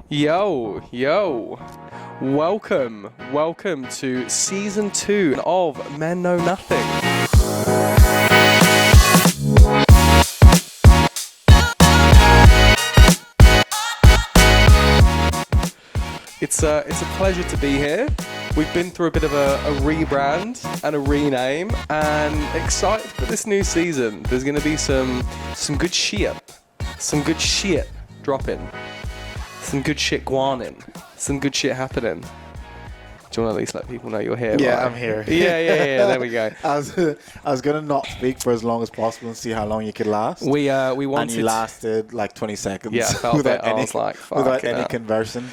Yo, welcome to season 2 of Men Know Nothing. It's a pleasure to be here. We've been through a bit of a rebrand and a rename, and excited for this new season. There's going to be some good shit dropping. Some good shit guaning. Some good shit happening. Do you want to at least let people know you're here? Yeah, right? I'm here. Yeah. There we go. I was gonna not speak for as long as possible and see how long you could last. We wanted. And you lasted like 20 seconds. Yeah, I felt without it. I was like, fuck without it any up. conversing.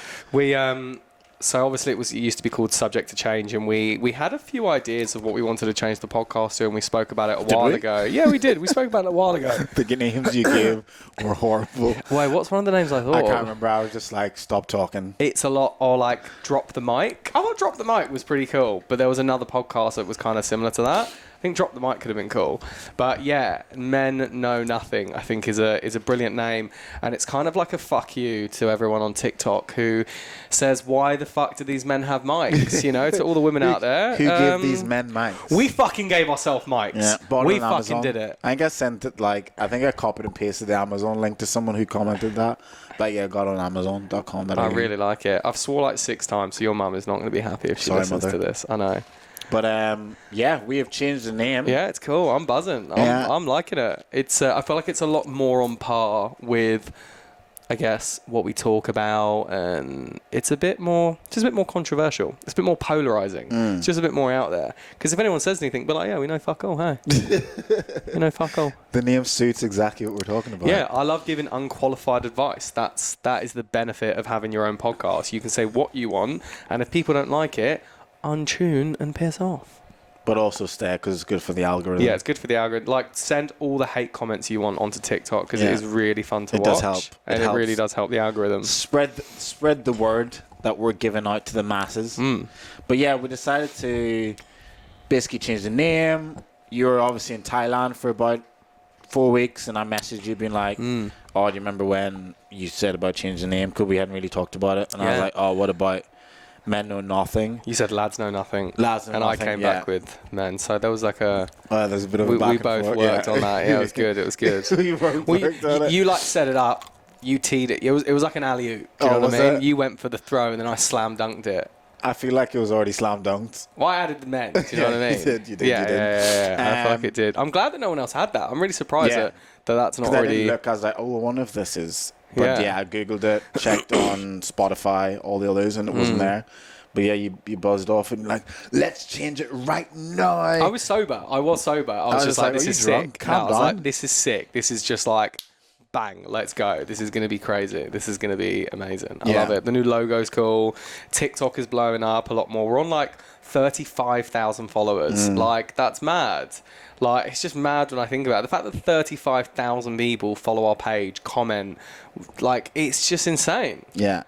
So obviously it used to be called Subject to Change, and we had a few ideas of what we wanted to change the podcast to, and we spoke about it a while ago. Yeah, we did. We spoke about it a while ago. The names you gave were horrible. Wait, what's one of the names I thought? I can't remember. I was just like, stop talking. It's a lot, or like Drop the Mic. I thought Drop the Mic was pretty cool, but there was another podcast that was kind of similar to that. I think Drop the Mic could have been cool. But yeah, Men Know Nothing, I think is a brilliant name. And it's kind of like a fuck you to everyone on TikTok who says, why the fuck do these men have mics? You know, to all the women out there. Who gave these men mics? We fucking gave ourselves mics. Yeah, we fucking did it. I think I sent it I think I copied and pasted the Amazon link to someone who commented that. But yeah, got on Amazon.com. I really like it. I've swore like 6 times, so your mum is not going to be happy if she listens to this. I know. But yeah, we have changed the name. Yeah, it's cool. I'm buzzing. I'm liking it. It's I feel like it's a lot more on par with, I guess, what we talk about, and it's just a bit more controversial. It's a bit more polarizing. It's just a bit more out there. Because if anyone says anything, be like, yeah, we know fuck all, hey. We know fuck all. The name suits exactly what we're talking about. Yeah, I love giving unqualified advice. That is the benefit of having your own podcast. You can say what you want, and if people don't like it, untune and piss off. But also stay, because it's good for the algorithm. Yeah, it's good for the algorithm. Like, send all the hate comments you want onto TikTok, because it is really fun to watch. It does help. And it really does help the algorithm. Spread the word that we're giving out to the masses. But yeah, we decided to basically change the name. You were obviously in Thailand for about 4 weeks, and I messaged you being like, oh, do you remember when you said about changing the name? Because we hadn't really talked about it. And I was like, oh, what about Men Know Nothing? You said Lads Know Nothing. Lads Know Nothing. And I came back with Men. So there was like a... there's a bit of a back we both worked on that. Yeah, it was good. It was good. We both worked on it. You like set it up. You teed it. It was like an alley-oop. Do you know what I mean? You went for the throw, and then I slam dunked it. I feel like it was already slam dunked. Well, I added the men. Do you know what I mean? You did. Yeah. I feel like it did. I'm glad that no one else had that. I'm really surprised that that's not already... I didn't look. I was like, I wonder if this is... But yeah, I Googled it, checked on Spotify, all the others, and it wasn't there. But yeah, you buzzed off and like, let's change it right now. I was sober. I was just like, this is sick. I was like, this is sick. This is just like, bang, let's go. This is going to be crazy. This is going to be amazing. I love it. The new logo's cool. TikTok is blowing up a lot more. We're on like 35,000 followers. Like, that's mad. Like, it's just mad when I think about it. The fact that 35,000 people follow our page, comment, like, it's just insane. Yeah.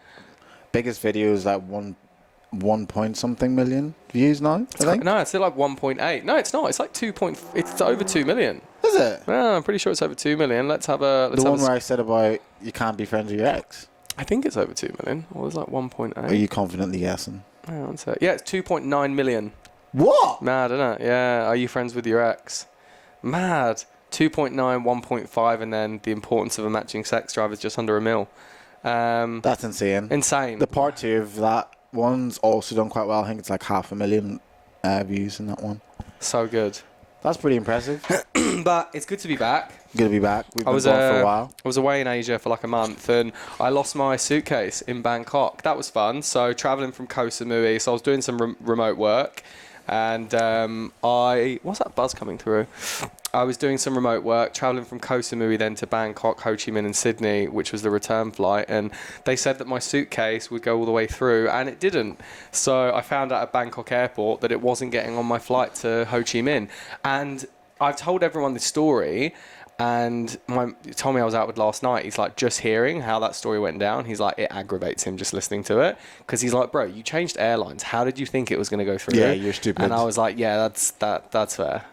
Biggest video is like 1 point something million views now, I think. No, it's still like 1.8. No, it's not. It's like it's over 2 million. Is it? Yeah, I'm pretty sure it's over 2 million. Let's have a... The one where I said about you can't be friends with your ex. I think it's over 2 million. Or was like 1.8? Are you confidently guessing? Yeah, it's 2.9 million. What? Mad, isn't it? Yeah. Are you friends with your ex? Mad. 2.9, 1.5, and then the importance of a matching sex drive is just under $1 million. That's insane. Insane. The part 2 of that one's also done quite well. I think it's like 500,000 views in that one. So good. That's pretty impressive. But it's good to be back. Good to be back. We've been gone for a while. I was away in Asia for like a month, and I lost my suitcase in Bangkok. That was fun. So traveling from Koh Samui, so I was doing some remote work, and what's that buzz coming through? I was doing some remote work, traveling from Koh Samui then to Bangkok, Ho Chi Minh and Sydney, which was the return flight. And they said that my suitcase would go all the way through, and it didn't. So I found out at Bangkok airport that it wasn't getting on my flight to Ho Chi Minh. And I've told everyone this story, and told me I was out with last night. He's like, just hearing how that story went down, he's like, it aggravates him just listening to it, because he's like, bro, you changed airlines. How did you think it was going to go through? Yeah, you're stupid. And I was like, yeah, that's fair. That's fair.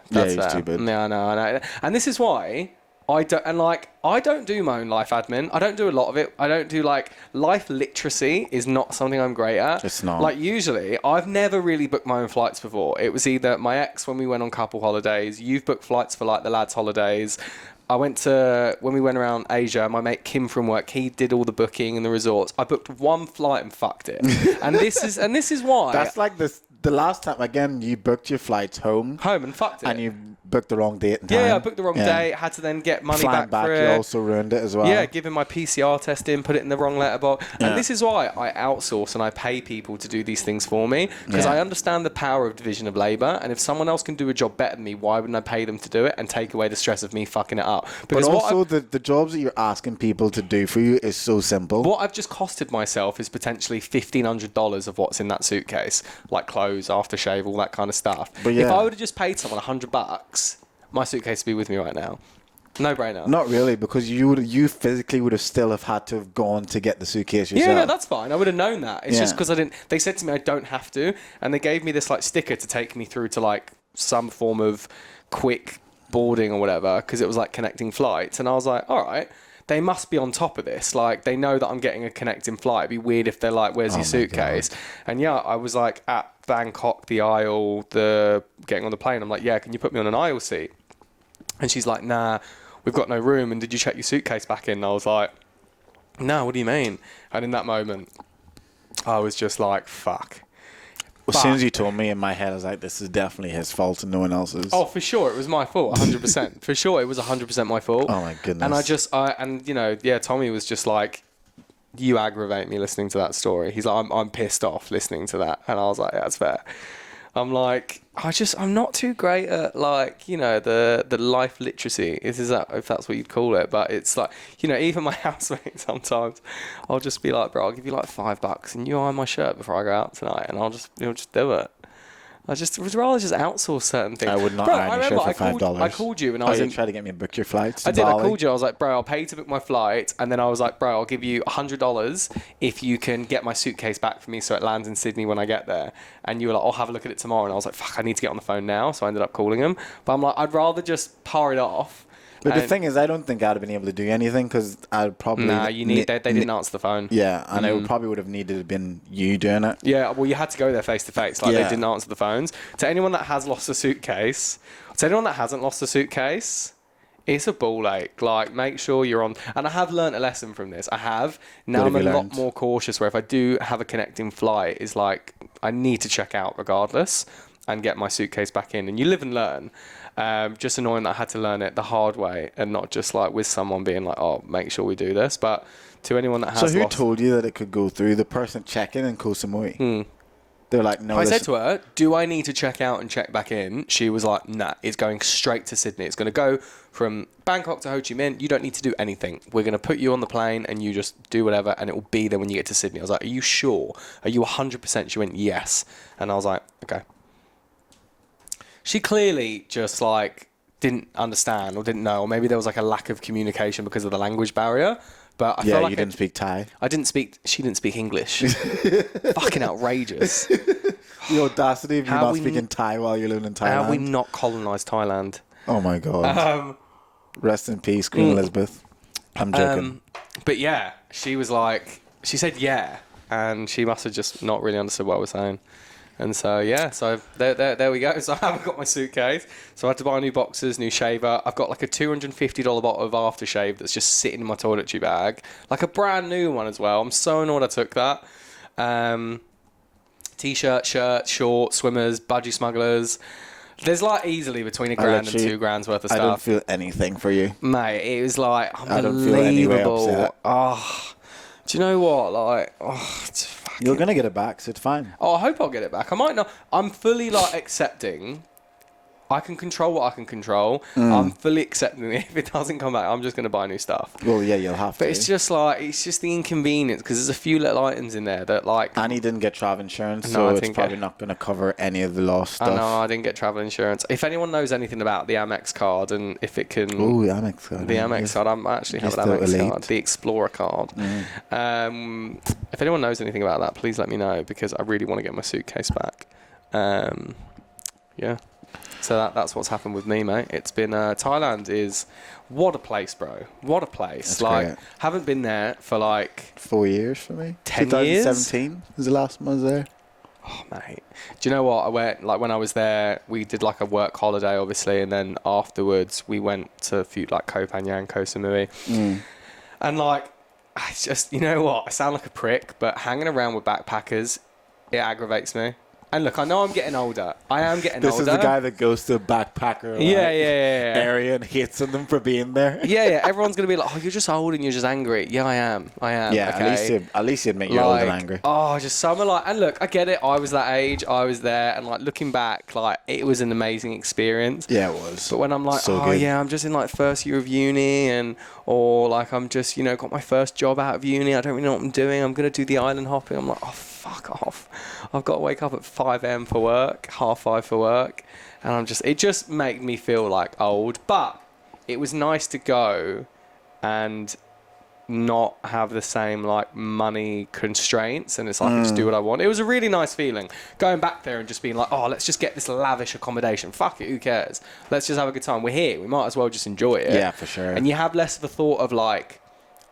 Stupid. Yeah, I know. And this is why I don't do my own life admin. I don't do a lot of it. I don't do life literacy is not something I'm great at. It's not. Like usually, I've never really booked my own flights before. It was either my ex when we went on couple holidays. You've booked flights for the lads' holidays. When we went around Asia, my mate Kim from work, he did all the booking and the resorts. I booked one flight and fucked it. and this is why. That's like the last time, again, you booked your flights home and fucked it. and you booked the wrong date and time. Yeah, I booked the wrong date. Had to then get money Flying back for you it. also ruined it as well. Yeah, giving my PCR test in, put it in the wrong letterbox. Yeah. And this is why I outsource and I pay people to do these things for me. Because I understand the power of division of labour. And if someone else can do a job better than me, why wouldn't I pay them to do it and take away the stress of me fucking it up? Because but also, the jobs that you're asking people to do for you is so simple. What I've just costed myself is potentially $1,500 of what's in that suitcase. Like clothes, aftershave, all that kind of stuff. But yeah. If I would have just paid someone $100, my suitcase would be with me right now. No brainer. Not really, because you physically would have still have had to have gone to get the suitcase yourself. Yeah, no, that's fine. I would have known that. It's just because I didn't. They said to me I don't have to, and they gave me this sticker to take me through to some form of quick boarding or whatever, because it was connecting flights, and I was like, all right. They must be on top of this. They know that I'm getting a connecting flight. It'd be weird if they're like, where's your suitcase? And yeah, I was at Bangkok, the aisle, getting on the plane. I'm like, yeah, can you put me on an aisle seat? And she's like, nah, we've got no room. And did you check your suitcase back in? And I was like, no, what do you mean? And in that moment, I was just like, fuck. As soon as you told me, in my head, I was like, this is definitely his fault and no one else's. Oh, for sure. It was my fault, 100%. For sure, it was 100% my fault. Oh, my goodness. And Tommy was just like, you aggravate me listening to that story. He's like, I'm pissed off listening to that. And I was like, yeah, that's fair. I'm like, I'm not too great at the life literacy. If that's what you'd call it. But it's even my housemate sometimes, I'll just be like, bro, I'll give you $5 and you iron my shirt before I go out tonight, and you'll just do it. I would rather just outsource certain things. I would not iron your shirt for $5. I called you and I was trying to get me to book your flights. I did. I called you. I was like, bro, I'll pay you to book my flight. And then I was like, bro, I'll give you $100 if you can get my suitcase back for me so it lands in Sydney when I get there. And you were like, I'll have a look at it tomorrow. And I was like, fuck, I need to get on the phone now. So I ended up calling him. But I'm like, I'd rather just par it off. But the thing is, I don't think I'd have been able to do anything because I'd probably... Nah, they didn't answer the phone. Yeah, and I probably would have needed to have been you doing it. Yeah, well, you had to go there face to face. They didn't answer the phones. To anyone that has lost a suitcase, to anyone that hasn't lost a suitcase, it's a ball ache. Make sure you're on... And I have learnt a lesson from this. I have. Now I'm a lot more cautious where if I do have a connecting flight, it's I need to check out regardless and get my suitcase back in. And you live and learn. Just annoying that I had to learn it the hard way and not just with someone being like, oh, make sure we do this. But to anyone that has So who told you that it could go through? The person checking in Koh Samui? They were like, no. I said to her, do I need to check out and check back in? She was like, nah, it's going straight to Sydney. It's going to go from Bangkok to Ho Chi Minh. You don't need to do anything. We're going to put you on the plane and you just do whatever and it will be there when you get to Sydney. I was like, are you sure? Are you 100%? She went, yes. And I was like, okay. She clearly just didn't understand or didn't know, or maybe there was a lack of communication because of the language barrier. But I felt you didn't speak Thai. She didn't speak English. Fucking outrageous. The audacity of you not speaking Thai while you're living in Thailand. How have we not colonised Thailand? Oh my god. Rest in peace, Queen Elizabeth. I'm joking. But yeah, she was she said yeah, and she must have just not really understood what I was saying. And so, yeah, so there we go. So I haven't got my suitcase. So I had to buy new boxes, new shaver. I've got a $250 bottle of aftershave that's just sitting in my toiletry bag. A brand new one as well. I'm so annoyed I took that. T-shirt, shirt, shorts, swimmers, budgie smugglers. There's easily between $1,000 and $2,000 worth of stuff. I don't feel anything for you. Mate, it was unbelievable. I don't feel any way upset. Oh, do you know what? You're going to get it back, so it's fine. Oh, I hope I'll get it back. I might not. I'm fully accepting. I can control what I can control. I'm fully accepting it. If it doesn't come back, I'm just going to buy new stuff. Well, yeah, you'll have to. But it's just the inconvenience because there's a few little items in there that And he didn't get travel insurance, so it's probably not going to cover any of the lost stuff. I know, I didn't get travel insurance. If anyone knows anything about the Amex card and if it can... Oh, the Amex card. The Amex card. I actually have an Amex card. The Explorer card. If anyone knows anything about that, please let me know because I really want to get my suitcase back. Yeah. So that's what's happened with me, mate. It's been Thailand is what a place, bro. What a place. That's like great. haven't been there for like 4 years for me. 10 years? 2017 was the last one I was there. Oh, mate. Do you know what? I went, like, when I was there, we did, like, a work holiday, obviously, and then afterwards, we went to a few, like, Koh Phangan, Koh Samui. And, like, it's just, you know what? I sound like a prick, but hanging around with backpackers, it aggravates me. And look, I know I'm getting older. I am getting older. This is the guy that goes to a backpacker area and hates on them for being there. Yeah. Everyone's going to be like, oh, you're just old and you're just angry. Yeah, I am. Yeah, okay? at least you admit you're old and angry. Oh, just summer, like, and look, I get it. I was that age. I was there. And, like, looking back, like, it was an amazing experience. Yeah, it was. But when I'm like, so good. Yeah, I'm just in, like, first year of uni or, like, I'm just, you know, got my first job out of uni. I don't really know what I'm doing. I'm going to do the island hopping. I'm like, oh, fuck off. I've got to wake up at 5 a.m. for work, 5:30 for work. And it just made me feel like old. But it was nice to go and not have the same, like, money constraints. And it's like, I just do what I want. It was a really nice feeling. Going back there and just being like, oh, let's just get this lavish accommodation. Fuck it, who cares? Let's just have a good time. We're here. We might as well just enjoy it. Yeah, for sure. And you have less of a thought of, like,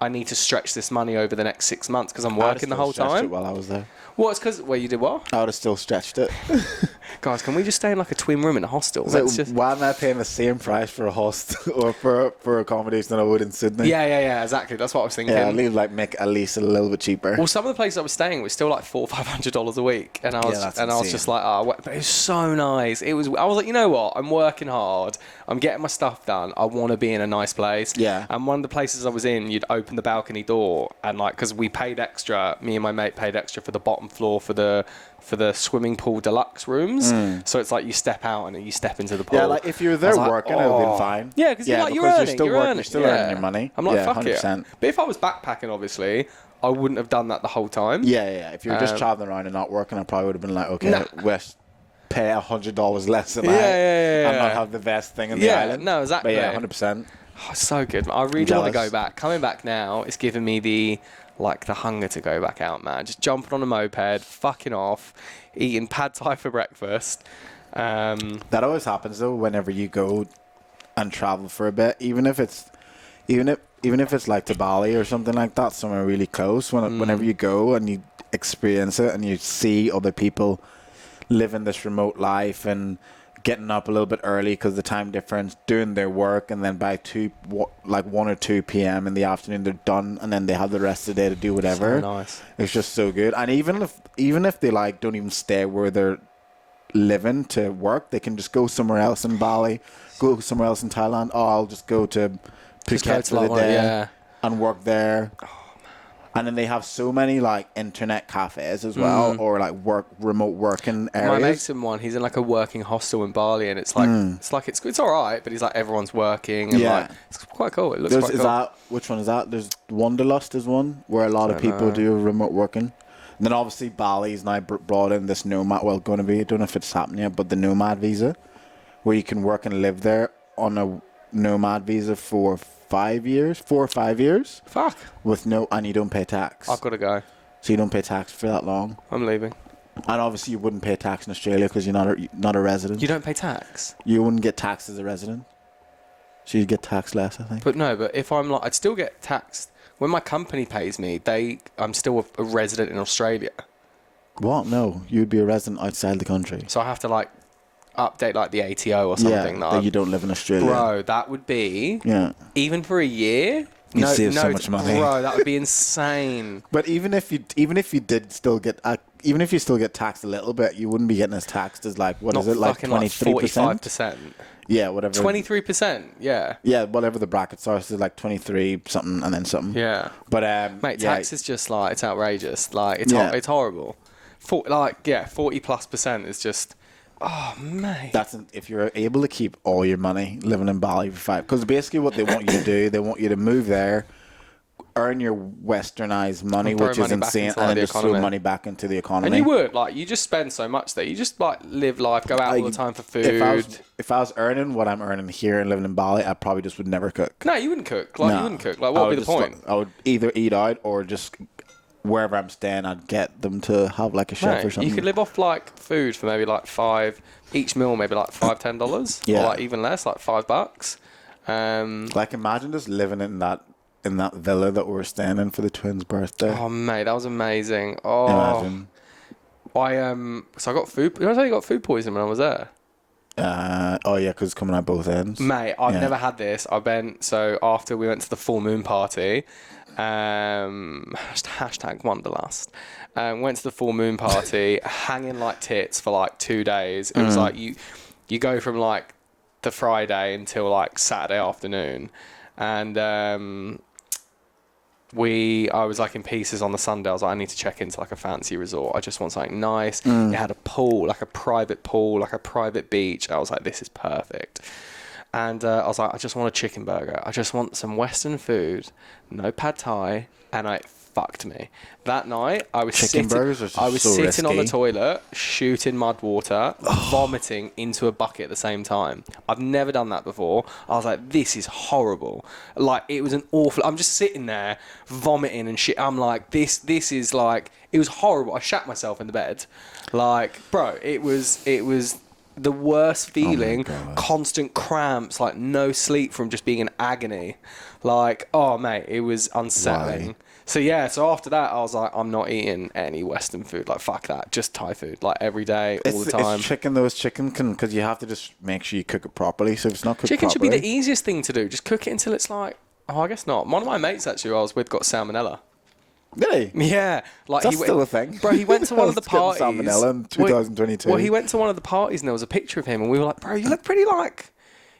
I need to stretch this money over the next 6 months because I'm working the whole time. While I was there. Well, it's because you did what? I would have still stretched it. Guys, can we just stay in like a twin room in a hostel? Why am I paying the same price for a hostel or for accommodation than I would in Sydney? Yeah, exactly. That's what I was thinking. Yeah, make at least a little bit cheaper. Well, some of the places I was staying was still like $400 or $500 a week, and I was just like, but it was so nice. I was like, you know what? I'm working hard. I'm getting my stuff done. I want to be in a nice place. Yeah. And one of the places I was in, you'd open the balcony door, and like, because we paid extra, me and my mate paid extra for the bottom floor for the swimming pool deluxe rooms. So it's like you step out and you step into the pool. Yeah, like if you were there working, it would have been fine. Yeah, because you're earning. You're still earning your money. I'm like, fuck 100%. it. But if I was backpacking, obviously, I wouldn't have done that the whole time. Yeah. If you were just traveling around and not working, I probably would have been like, okay, West, pay $100 less than and not have the best thing in the island. No, exactly. But yeah, 100%. Oh, so good. I really want to go back. Coming back now, it's giving me the hunger to go back out, man. Just jumping on a moped, fucking off, eating pad thai for breakfast. That always happens though. Whenever you go and travel for a bit, even if it's like to Bali or something like that, somewhere really close. Whenever you go and you experience it and you see other people living this remote life and getting up a little bit early because the time difference, doing their work, and then by 1 or 2 p.m. in the afternoon they're done, and then they have the rest of the day to do whatever. So nice. It's just so good. And even if they like don't even stay where they're living to work, they can just go somewhere else in Bali, go somewhere else in Thailand. Oh, I'll just go to Phuket for the day and work there. And then they have so many like internet cafes as well, or like remote working areas. My mate's in one. He's in like a working hostel in Bali, and it's like it's all right, but he's like everyone's working, and like it's quite cool. It looks quite cool. Which one is that? There's Wanderlust is one where a lot of people do remote working. And then obviously Bali's now brought in this nomad. Well, going to be, I don't know if it's happening yet, but the nomad visa, where you can work and live there on a nomad visa for 4 or 5 years. Fuck. And you don't pay tax. I've got to go. So you don't pay tax for that long. I'm leaving. And obviously you wouldn't pay tax in Australia because you're not a resident. You don't pay tax? You wouldn't get taxed as a resident. So you'd get taxed less, I think. But if I'm like, I'd still get taxed. When my company pays me, I'm still a resident in Australia. What? No. You'd be a resident outside the country. So I have to like update like the ATO or something. That you don't live in Australia. Bro, that would be... Yeah. Even for a year... You save so much money. Bro, that would be insane. But even if you still get taxed a little bit, you wouldn't be getting as taxed as like, what is it, like 23%? 45%. Yeah, whatever. 23%, yeah. Yeah, whatever the brackets are, so like 23 something and then something. Yeah. But mate, tax is just like, it's outrageous. Like, it's horrible. 40+% is just... Oh, mate. That's if you're able to keep all your money living in Bali for 5. Because basically what they want you to do, they want you to move there, earn your westernized money, which is insane, and then just throw money back into the economy. And you would. Like, you just spend so much there. You just, like, live life, go out all the time for food. If I was earning what I'm earning here and living in Bali, I probably just would never cook. No, you wouldn't cook. Like, you wouldn't cook. Like, what would be the point? I would either eat out or just wherever I'm staying, I'd get them to have like a chef Mate, or something. you could live off like food for maybe like each meal, maybe like $5-10, Yeah. or like even less, like $5. Like imagine just living in that villa that we were staying in for the twins' birthday. Oh mate, that was amazing. Oh, Imagine. So I got food. You know, I told you I got food poisoning when I was there. Oh yeah, because it's coming out both ends. Mate, I've never had this. So after we went to the full moon party, hashtag wanderlust. Went to the full moon party, hanging like tits for like 2 days. It was like you go from like the Friday until like Saturday afternoon, and I was like in pieces on the Sunday. I was like, I need to check into like a fancy resort. I just want something nice. It had a pool, like a private pool, like a private beach. I was like, this is perfect. And I was like, I just want a chicken burger. I just want some Western food, no pad thai, and it fucked me. That night, I was Chicken burgers are so sitting on the risky. toilet, shooting mud water, vomiting into a bucket at the same time. I've never done that before. I was like, this is horrible. Like, it was an awful... I'm just sitting there, vomiting and shit. I'm like, this is like... It was horrible. I shat myself in the bed. Like, bro, it was the worst feeling, constant cramps, like no sleep from just being in agony. Like, oh mate, it was unsettling. Why? So after that, I was like, I'm not eating any Western food. Like, fuck that. Just Thai food. Like, every day, all the time. It's chicken, though. It's chicken because you have to just make sure you cook it properly. So if it's not cooked Chicken properly... should be the easiest thing to do. Just cook it until it's like... Oh, I guess not. One of my mates, actually, who I was with, got salmonella. Really? Yeah. Like That's still a thing. Bro, he went to one of the I was parties. getting salmonella in 2022. Well, he went to one of the parties and there was a picture of him and we were like, bro, you look pretty like...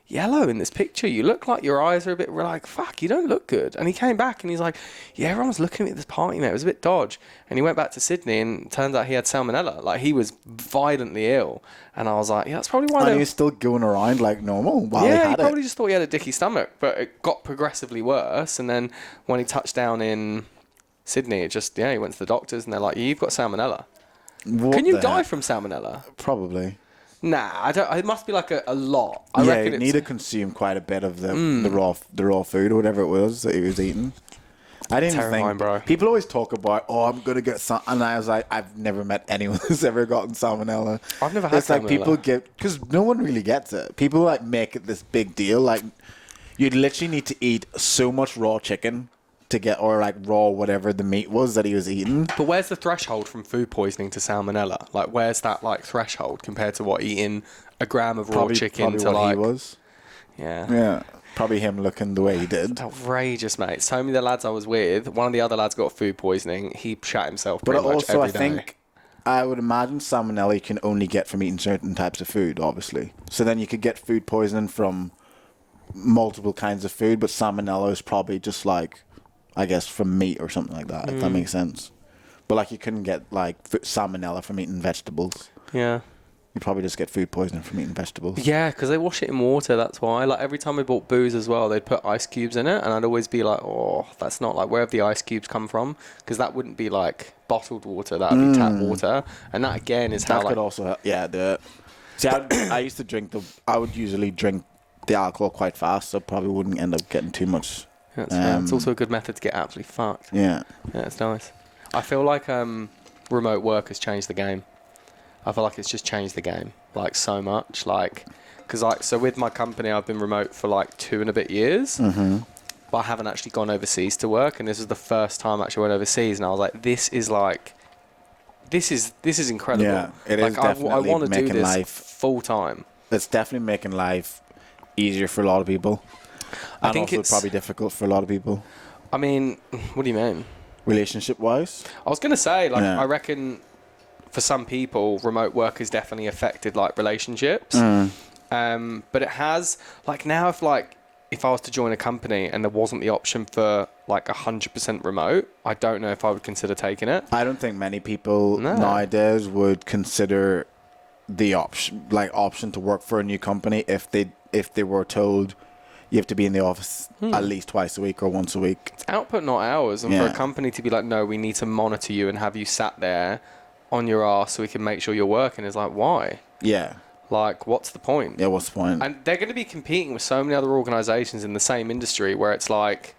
yellow in this picture. You look like your eyes are a bit... We're like, fuck, you don't look good. And he came back and he's like, yeah, everyone was looking at me at this party, mate. It was a bit dodge. And he went back to Sydney and turns out he had salmonella. Like, he was violently ill. And I was like, yeah, that's probably why... And he was still going around like normal while he Yeah, he had probably it. just thought he had a dicky stomach. But it got progressively worse. And then when he touched down in Sydney, it just... Yeah, he went to the doctors and they're like, you've got salmonella. What Can you the die heck? from salmonella? Probably. Nah, I don't. It must be like a lot. I Yeah, reckon you it's... need to consume quite a bit of the raw food or whatever it was that he was eating. I didn't Terrifying, think... bro. People always talk about, oh, I'm going to get some... And I was like, I've never met anyone who's ever gotten salmonella. I've never had It's like salmonella. people get... Because no one really gets it. People like make it this big deal. Like, you'd literally need to eat so much raw chicken to get... Or like raw whatever the meat was that he was eating. But where's the threshold from food poisoning to salmonella? Like, where's that like threshold compared to what eating a gram of raw chicken to what like? he was. Yeah. Yeah. Probably him looking the way he did. Outrageous, mate. So many of the lads I was with, one of the other lads got food poisoning. He shat himself But pretty much also, every I day. think I would imagine salmonella you can only get from eating certain types of food, obviously. So then you could get food poisoning from multiple kinds of food, but salmonella is probably just like, I guess, from meat or something like that, if that makes sense. But like you couldn't get like salmonella from eating vegetables. Yeah. You probably just get food poisoning from eating vegetables. Yeah, because they wash it in water, that's why. Like, every time we bought booze as well, they'd put ice cubes in it, and I'd always be like, oh, that's not, like, where have the ice cubes come from? Because that wouldn't be, like, bottled water, that would be tap water. And that, again, is how, That like... could also help. Yeah, see, I used to drink I would usually drink the alcohol quite fast, so probably wouldn't end up getting too much. That's fair. It's also a good method to get absolutely fucked. Yeah. Yeah, it's nice. I feel like remote work has changed the game. I feel like it's just changed the game, like, so much. Like, because, like, so with my company, I've been remote for, like, 2 and a bit years. Mm-hmm. But I haven't actually gone overseas to work. And this was the first time I actually went overseas. And I was like, this is incredible. Yeah, it like, is definitely I want to do making this life... full time. It's definitely making life easier for a lot of people. I And think also it's probably difficult for a lot of people. I mean, what do you mean? Relationship-wise? I was going to say, like, Yeah. I reckon for some people, remote work has definitely affected, like, relationships. But it has, like, now if I was to join a company and there wasn't the option for, like, 100% remote, I don't know if I would consider taking it. I don't think many people No. nowadays would consider the option to work for a new company if they were told you have to be in the office at least twice a week or once a week. It's output, not hours. And for Yeah. a company to be like, no, we need to monitor you and have you sat there on your ass so we can make sure you're working, is like, why? Yeah. Like, what's the point? Yeah, what's the point? And they're going to be competing with so many other organisations in the same industry where it's like,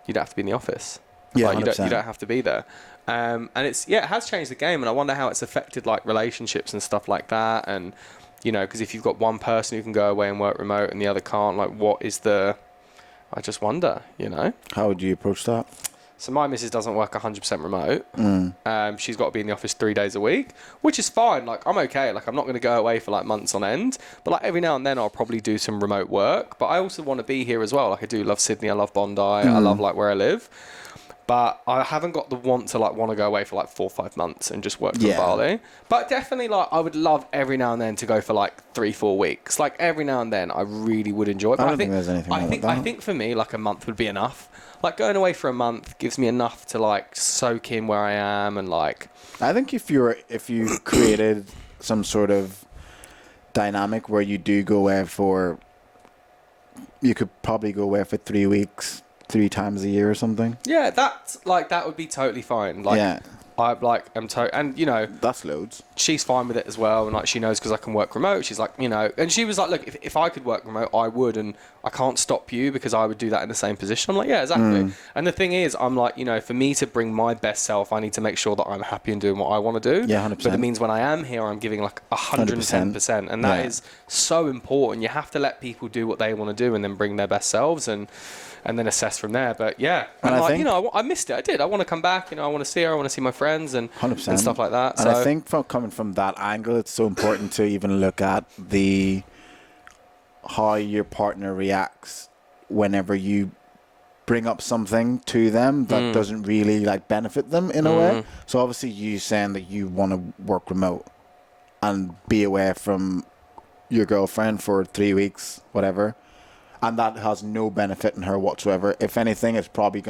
you don't have to be in the office. Yeah, Like, you 100%. don't have to be there. And it has changed the game, and I wonder how it's affected like relationships and stuff like that. And because if you've got one person who can go away and work remote and the other can't, like what is I just wonder, How would you approach that? So my missus doesn't work 100% remote. She's got to be in the office 3 days a week, which is fine. Like, I'm okay. Like, I'm not going to go away for like months on end. But like every now and then I'll probably do some remote work. But I also want to be here as well. Like, I do love Sydney. I love Bondi. I love like where I live. But I haven't got the want to go away for like 4 or 5 months and just work from Bali. But definitely like I would love every now and then to go for like 3-4 weeks. Like every now and then I really would enjoy it. But I don't think there's anything wrong with that. I think for me like a month would be enough. Like going away for a month gives me enough to like soak in where I am and like. I think if you created some sort of dynamic where you do go away you could probably go away for 3 weeks. 3 times a year or something. Yeah, that would be totally fine. Like, yeah. And that's loads. She's fine with it as well, and like she knows because I can work remote. She's like, and she was like, look, if I could work remote, I would, and I can't stop you because I would do that in the same position. I'm like, yeah, exactly. And the thing is, I'm like, for me to bring my best self, I need to make sure that I'm happy and doing what I want to do. Yeah, 100%. But it means when I am here, I'm giving like 110%, and that is so important. You have to let people do what they want to do, and then bring their best selves and then assess from there. But yeah, and I think, I missed it. I did. I want to come back. I want to see her. I want to see my friends and 100%. And stuff like that. And I think coming from that angle, it's so important to even look at how your partner reacts whenever you bring up something to them that doesn't really like benefit them in a way. So obviously you saying that you want to work remote and be away from your girlfriend for 3 weeks, whatever. And that has no benefit in her whatsoever. If anything, it's probably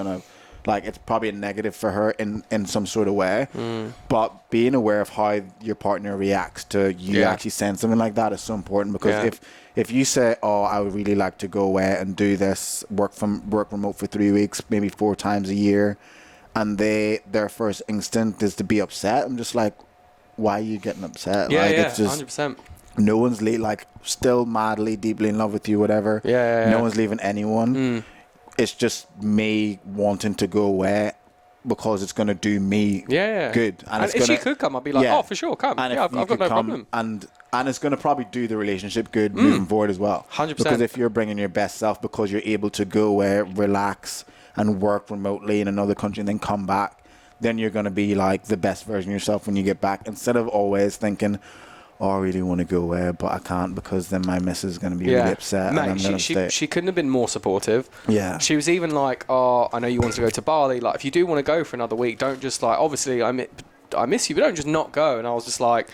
it's probably a negative for her in some sort of way. But being aware of how your partner reacts to you actually saying something like that is so important, because if you say, oh, I would really like to go away and do this, work remote for 3 weeks, maybe 4 times a year, and their first instinct is to be upset, I'm just like, why are you getting upset? It's just 100%. No one's still madly, deeply in love with you, whatever. No one's leaving anyone. It's just me wanting to go away because it's going to do me good. And if she could come, I'd be like, oh, for sure, come. And I've got no problem. And it's going to probably do the relationship good moving forward as well. 100%. Because if you're bringing your best self because you're able to go away, relax, and work remotely in another country and then come back, then you're going to be like the best version of yourself when you get back, instead of always thinking, oh, I really want to go away, but I can't because then my missus is going to be really upset. Mate, and I'm going to stay. She couldn't have been more supportive. Yeah. She was even like, oh, I know you want to go to Bali. Like, if you do want to go for another week, don't just like, obviously I miss you, but don't just not go. And I was just like,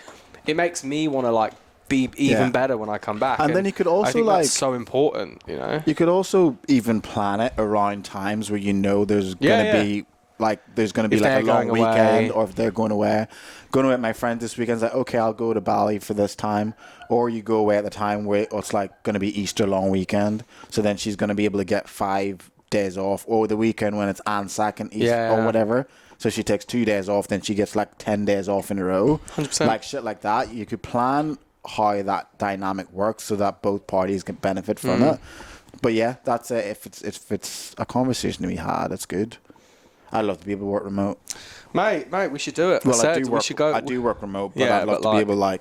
it makes me want to like be even better when I come back. And then you could also I think that's so important, You could also even plan it around times where there's going to be there's going to be like a long weekend, or if they're going away with my friend this weekend, it's like, okay, I'll go to Bali for this time, or you go away at the time where it's like going to be Easter long weekend, so then she's going to be able to get 5 days off, or the weekend when it's Anzac and Easter or whatever, so she takes 2 days off, then she gets like 10 days off in a row. 100%. Like shit like that. You could plan how that dynamic works so that both parties can benefit from it. But yeah, that's it. If it's a conversation to be had, it's good. I'd love to be able to work remote. Mate, we should do it. Well, I do work remote, but I'd love to be able to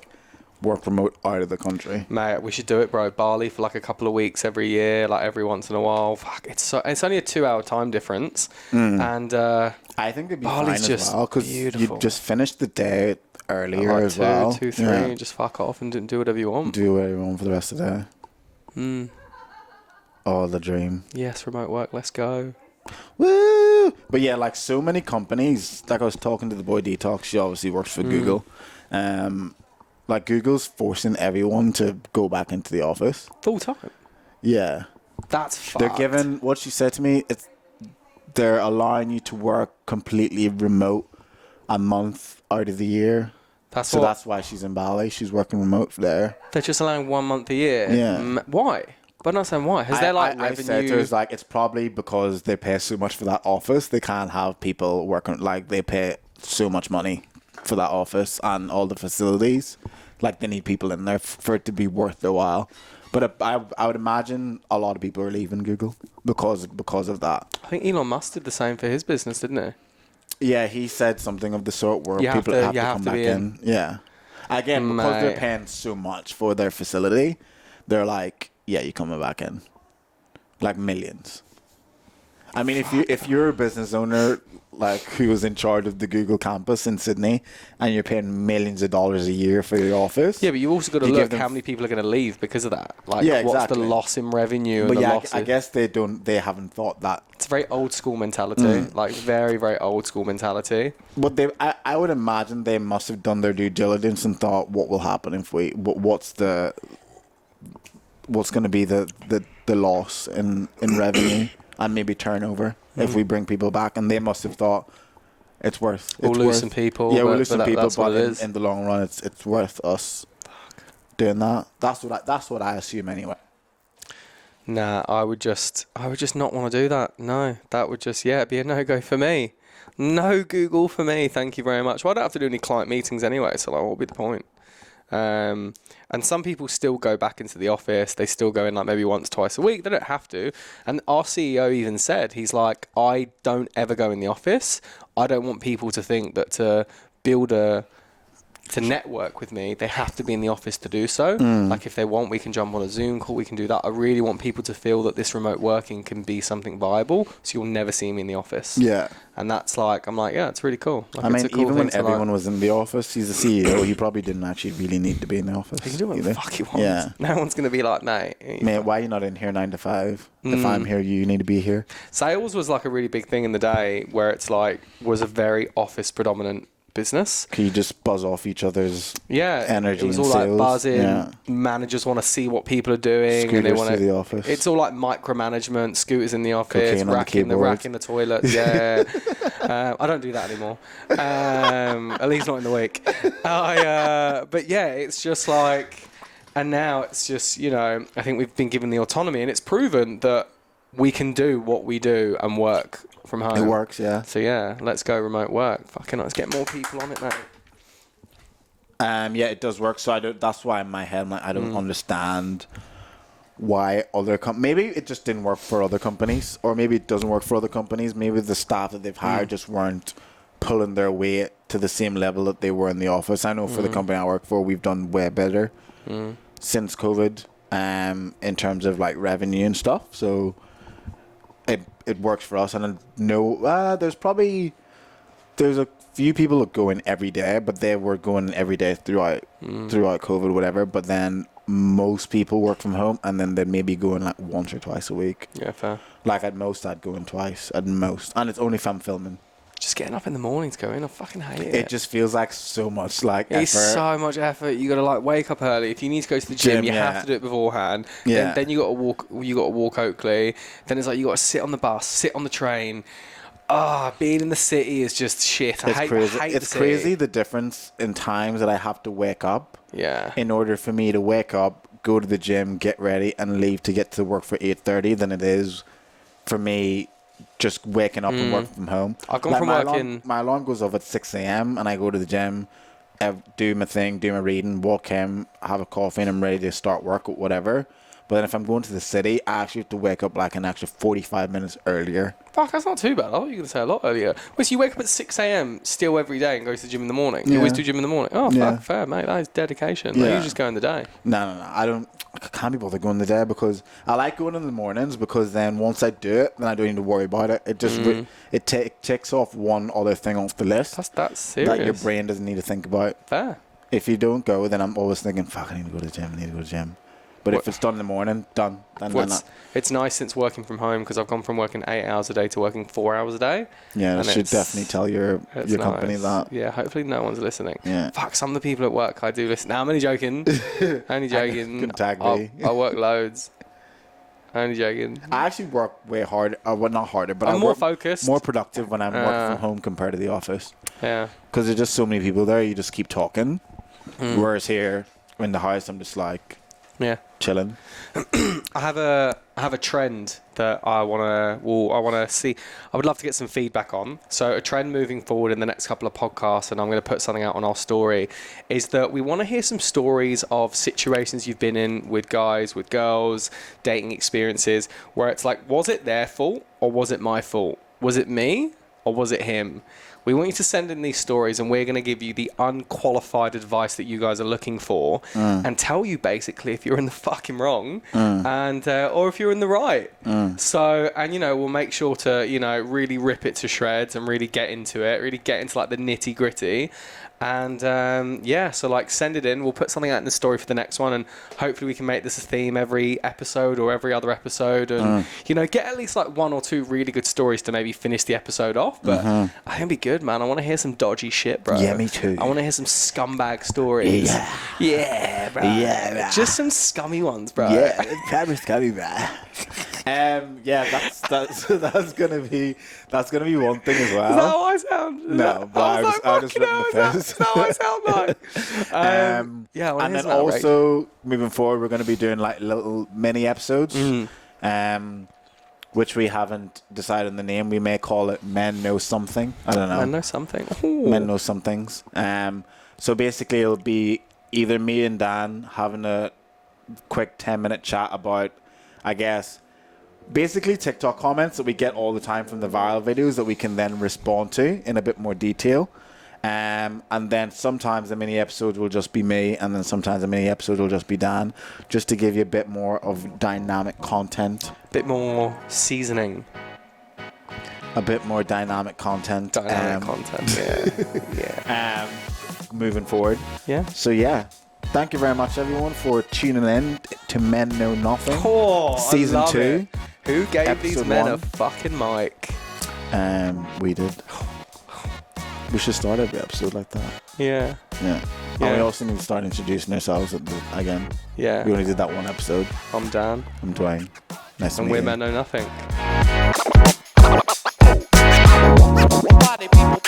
work remote out of the country. Mate, we should do it, bro. Bali for like a couple of weeks every year, like every once in a while. Fuck, it's only a 2-hour time difference, and I think it'd be Bali's fine just as well, because you just finish the day earlier like as well. 2, 3, just fuck off and do whatever you want. Do whatever you want for the rest of the day. Oh, the dream. Yes, remote work. Let's go. Woo! But yeah, like so many companies, like I was talking to the boy Detox, she obviously works for Google. Like Google's forcing everyone to go back into the office. Full time? Yeah. That's fucked. They're giving, what she said to me, they're allowing you to work completely remote a month out of the year. That's why she's in Bali. She's working remote there. They're just allowing 1 month a year? Yeah. Why? But I'm not saying why. Has there revenue? I said to her, it's probably because they pay so much for that office. They can't have people working, they pay so much money for that office and all the facilities. They need people in there for it to be worth their while. But I would imagine a lot of people are leaving Google because of that. I think Elon Musk did the same for his business, didn't he? Yeah, he said something of the sort where You have people to- have you to have come to back be in. Yeah. Again, because they're Mate. paying so much for their facility, they're like, yeah, you're coming back in. Like millions. I mean, if you're a business owner like who was in charge of the Google campus in Sydney and you're paying millions of dollars a year for your office. Yeah, but you also got to you give look them how many people are going to leave because of that. Like, Yeah, what's the exactly. loss in revenue But and the yeah, loss? I guess they haven't thought that. It's a very old school mentality. Like, very, very old school mentality. But I would imagine they must have done their due diligence and thought, what will happen if what's going to be the loss in revenue and maybe turnover if we bring people back, and they must have thought it's worth. We'll lose some people. Yeah, we'll but- lose some but people, that's what but it is. in the long run, it's worth us doing that. That's what I assume anyway. Nah, I would just not want to do that. No, that would just, be a no-go for me. No Google for me, thank you very much. Well, I don't have to do any client meetings anyway, so like, what would be the point? And some people still go back into the office. They still go in like maybe once, twice a week. They don't have to. And our CEO even said, he's like, I don't ever go in the office. I don't want people to think that to network with me, they have to be in the office to do so. Like, if they want, we can jump on a Zoom call, we can do that. I really want people to feel that this remote working can be something viable, so you'll never see me in the office. Yeah. And that's like, I'm like, yeah, it's really cool. Like, I it's mean, a cool even thing when to, everyone like, was in the office, he's the CEO. He probably didn't actually really need to be in the office. he can do what the either. fuck he wants. Yeah. No one's going to be like, mate. Man, why are you not in here 9 to 5? If I'm here, you need to be here. Sales was like a really big thing in the day where it's like, was a very office predominant business. Can you just buzz off each other's energy? It was and all sales? like buzzing. Yeah. Managers want to see what people are doing, and they Scooters want to the office. It's all like micromanagement, scooters in the office, Cocaine on the rack in keyboard. the toilet. Yeah, I don't do that anymore. At least not in the week. But yeah, it's just like, and now it's just, I think we've been given the autonomy, and it's proven that we can do what we do and work from home. It works, yeah. So yeah, let's go remote work. Fucking let's get more people on it now. Yeah, it does work. So that's why in my head, like, I don't understand why other maybe it just didn't work for other companies, or maybe it doesn't work for other companies. Maybe the staff that they've hired just weren't pulling their weight to the same level that they were in the office. I know for the company I work for, we've done way better since COVID, in terms of like revenue and stuff. So it works for us. And I know there's a few people that go in every day, but they were going every day throughout COVID, whatever. But then most people work from home, and then they'd maybe go in like once or twice a week. Yeah, fair. Like at most, I'd go in twice at most, and it's only if I'm filming. Just getting up in the morning to go in, I fucking hate it. It just feels like so much like It's effort. so much effort. You got to like wake up early. If you need to go to the gym, you have to do it beforehand. Yeah. Then you got to walk. You got to walk Oakley. Then it's like you got to sit on the bus, sit on the train. Being in the city is just shit. I hate crazy. the It's city. crazy the difference in times that I have to wake up. Yeah. In order for me to wake up, go to the gym, get ready, and leave to get to work for 8:30, than it is for me just waking up and working from home. I've gone from working. My alarm goes off at 6 a.m. and I go to the gym, do my thing, do my reading, walk home, have a coffee, and I'm ready to start work or whatever. But then if I'm going to the city, I actually have to wake up like an extra 45 minutes earlier. Fuck, that's not too bad. I thought you were going to say a lot earlier. Well, so you wake up at 6 a.m. still every day and go to the gym in the morning? You Yeah. always do gym in the morning? Oh, Yeah. fuck, fair, mate. That is dedication. Like, Yeah. you just go in the day. No. I can't be bothered going in the day, because I like going in the mornings, because then once I do it, then I don't need to worry about it. It just it takes off one other thing off the list That's serious. that your brain doesn't need to think about. Fair. If you don't go, then I'm always thinking, fuck, I need to go to the gym. But if it's done in the morning, done. It's nice since working from home, because I've gone from working 8 hours a day to working 4 hours a day. Yeah, and that should definitely tell your company nice. that. Yeah, hopefully no one's listening. Yeah. Fuck, some of the people at work I do listen. Now, I'm only joking. Only joking. Couldn't tag me. I work loads. Only joking. I actually work way harder. Well, not harder, but I'm I more work focused. more productive when I'm working from home compared to the office. Yeah. Because there's just so many people there, you just keep talking. Whereas here, in the house, I'm just like Yeah. chilling. I have a trend that I wanna see. I would love to get some feedback on. So a trend moving forward in the next couple of podcasts, and I'm going to put something out on our story, is that we want to hear some stories of situations you've been in with guys, with girls, dating experiences, where it's like, was it their fault or was it my fault? Was it me or was it him? We want you to send in these stories, and we're going to give you the unqualified advice that you guys are looking for, and tell you basically if you're in the fucking wrong, and or if you're in the right. So, and we'll make sure to really rip it to shreds and really get into it, really get into like the nitty gritty. And so like send it in. We'll put something out in the story for the next one, and hopefully we can make this a theme every episode or every other episode, and get at least like 1 or 2 really good stories to maybe finish the episode off. But I think it'd be good, man. I want to hear some dodgy shit, bro. Yeah, me too. I want to hear some scumbag stories. Yeah, bro. Yeah, bro. Just some scummy ones, bro. Yeah, probably scummy, bro. That's gonna be one thing as well. Is that how I sound? No, but I was ripping the piss. Is that how I sound like? And then also moving forward, we're going to be doing like little mini episodes, which we haven't decided on the name. We may call it Men Know Something. I don't know. Men Know Something. Ooh. Men Know Some Things. So basically, it'll be either me and Dan having a quick 10-minute chat about, I guess, basically TikTok comments that we get all the time from the viral videos that we can then respond to in a bit more detail. And then sometimes the mini episode will just be me, and then sometimes the mini episode will just be Dan, just to give you a bit more of dynamic content. A bit more seasoning. A bit more dynamic content. Yeah. Moving forward. Yeah. So yeah. Thank you very much, everyone, for tuning in to Men Know Nothing. Oh, Season I love 2. It. Who gave these men 1. a fucking mic? We did. We should start every episode like that. Yeah. And we also need to start introducing ourselves again. Yeah. We only did that one episode. I'm Dan. I'm Dwayne. Nice to meet you. And we're Men Know Nothing. Party people